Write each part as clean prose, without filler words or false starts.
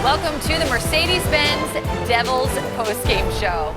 Welcome to the Mercedes-Benz Devils postgame show.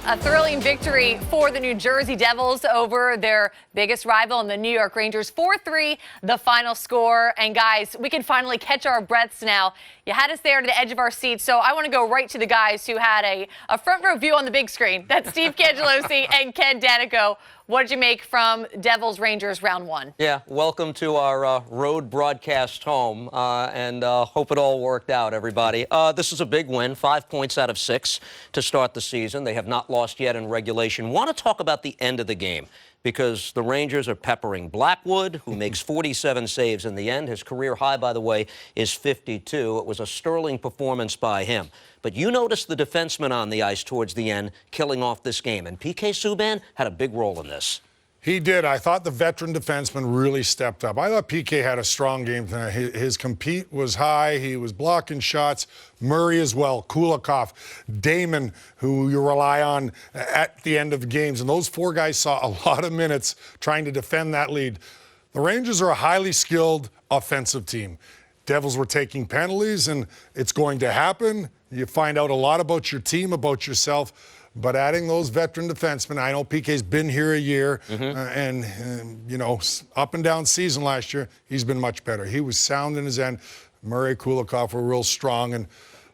A thrilling victory for the New Jersey Devils over their biggest rival in the New York Rangers. 4-3, the final score. And guys, we can finally catch our breaths now. You had us there to the edge of our seats, so I want to go right to the guys who had a front row view on the big screen. That's Steve Cangelosi and Ken Danico. What did you make from Devils Rangers round one? Yeah, welcome to our road broadcast home, and hope it all worked out, everybody. This is a big win, 5 points out of 6 to start the season. They have not lost yet in regulation. Want to talk about the end of the game, because the Rangers are peppering Blackwood, who makes 47 saves in the end. His career high, by the way, is 52. It was a sterling performance by him. But you noticed the defenseman on the ice towards the end killing off this game, and P.K. Subban had a big role in this. He did. I thought the veteran defenseman really stepped up. I thought PK had a strong game tonight. His compete was high. He was blocking shots. Murray as well. Kulikov, Damon, who you rely on at the end of the games. And those four guys saw a lot of minutes trying to defend that lead. The Rangers are a highly skilled offensive team. Devils were taking penalties, and it's going to happen. You find out a lot about your team, about yourself. But adding those veteran defensemen, I know PK's been here a year, and you know, up and down season last year, he's been much better. He was sound in his end. Murray, Kulikov were real strong, and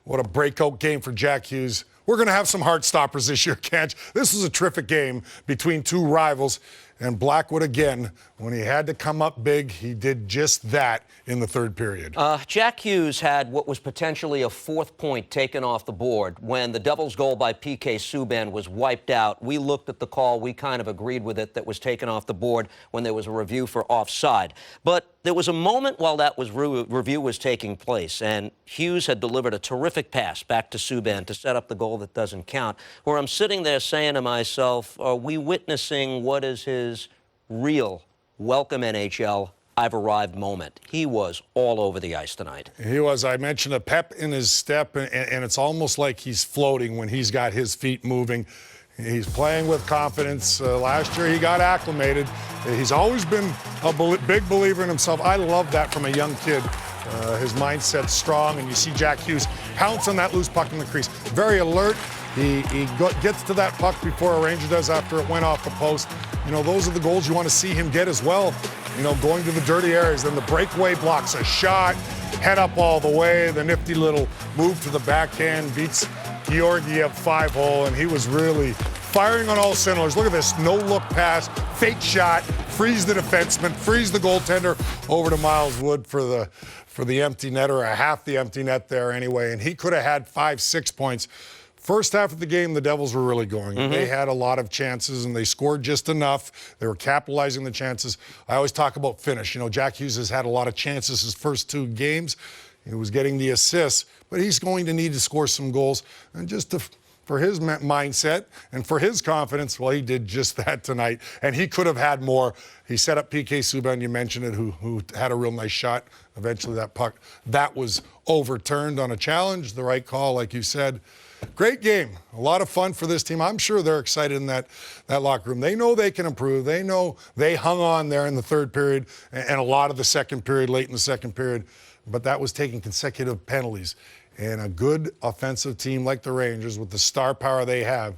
what a breakout game for Jack Hughes. We're going to have some heart stoppers this year, Kent. This was a terrific game between two rivals, and Blackwood again, when he had to come up big, he did just that in the third period. Jack Hughes had what was potentially a 4th point taken off the board when the Devils' goal by P.K. Subban was wiped out. We looked at the call. We kind of agreed with it, that was taken off the board when there was a review for offside. But there was a moment while that review was taking place, and Hughes had delivered a terrific pass back to Subban to set up the goal that doesn't count, where I'm sitting there saying to myself, are we witnessing what is his real welcome NHL, I've arrived moment? He was all over the ice tonight. He was. I mentioned a pep in his step, and it's almost like he's floating when he's got his feet moving. He's playing with confidence. Last year he got acclimated. He's always been a big believer in himself. I love that from a young kid. His mindset's strong, and you see Jack Hughes pounce on that loose puck in the crease. Very alert. He gets to that puck before a Ranger does after it went off the post. You know, those are the goals you want to see him get as well. You know, going to the dirty areas. Then the breakaway blocks a shot, head up all the way. The nifty little move to the backhand beats Georgiev 5-hole, and he was really firing on all cylinders. Look at this no-look pass, fake shot, freeze the defenseman, freeze the goaltender over to Miles Wood for the empty net, or a half the empty net there anyway. And he could have had 5-6 points. First half of the game, the Devils were really going. They had a lot of chances, and they scored just enough. They were capitalizing the chances. I always talk about finish. You know, Jack Hughes has had a lot of chances his first 2 games. He was getting the assists, but he's going to need to score some goals. And just for his mindset and for his confidence, well, he did just that tonight. And he could have had more. He set up P.K. Subban, you mentioned it, who had a real nice shot. Eventually that puck, that was overturned on a challenge. The right call, like you said. Great game. A lot of fun for this team. I'm sure they're excited in that locker room. They know they can improve. They know they hung on there in the third period and a lot of the second period, late in the second period. But that was taking consecutive penalties. And a good offensive team like the Rangers, with the star power they have,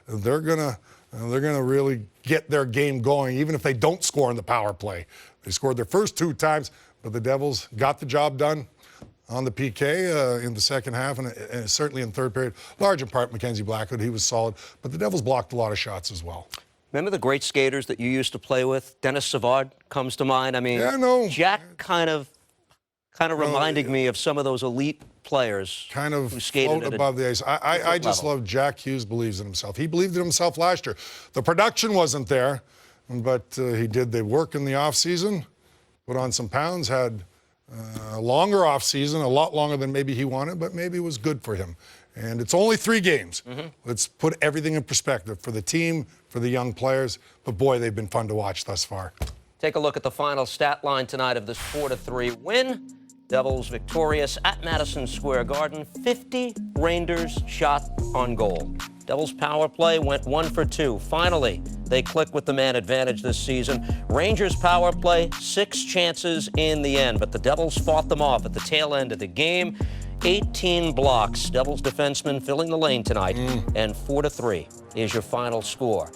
they're gonna really get their game going, even if they don't score in the power play. They scored their first 2 times, but the Devils got the job done on the PK in the second half, and certainly in the third period. Large in part, Mackenzie Blackwood, he was solid, but the Devils blocked a lot of shots as well. Remember the great skaters that you used to play with? Dennis Savard comes to mind. I mean, yeah, no. Jack kind of reminding me of some of those elite players kind of who skated float above the ice. I just love Jack Hughes believes in himself. He believed in himself last year. The production wasn't there, but he did the work in the offseason, put on some pounds, had a longer offseason, a lot longer than maybe he wanted, but maybe it was good for him. And it's only 3 games. Let's put everything in perspective for the team, for the young players. But boy, they've been fun to watch thus far. Take a look at the final stat line tonight of this 4-3 win. Devils victorious at Madison Square Garden. 50 Rangers shot on goal. Devils power play went 1 for 2. Finally, They click with the man advantage this season. Rangers power play, 6 chances in the end, but the Devils fought them off at the tail end of the game. 18 blocks. Devils defensemen filling the lane tonight, and 4-3 is your final score.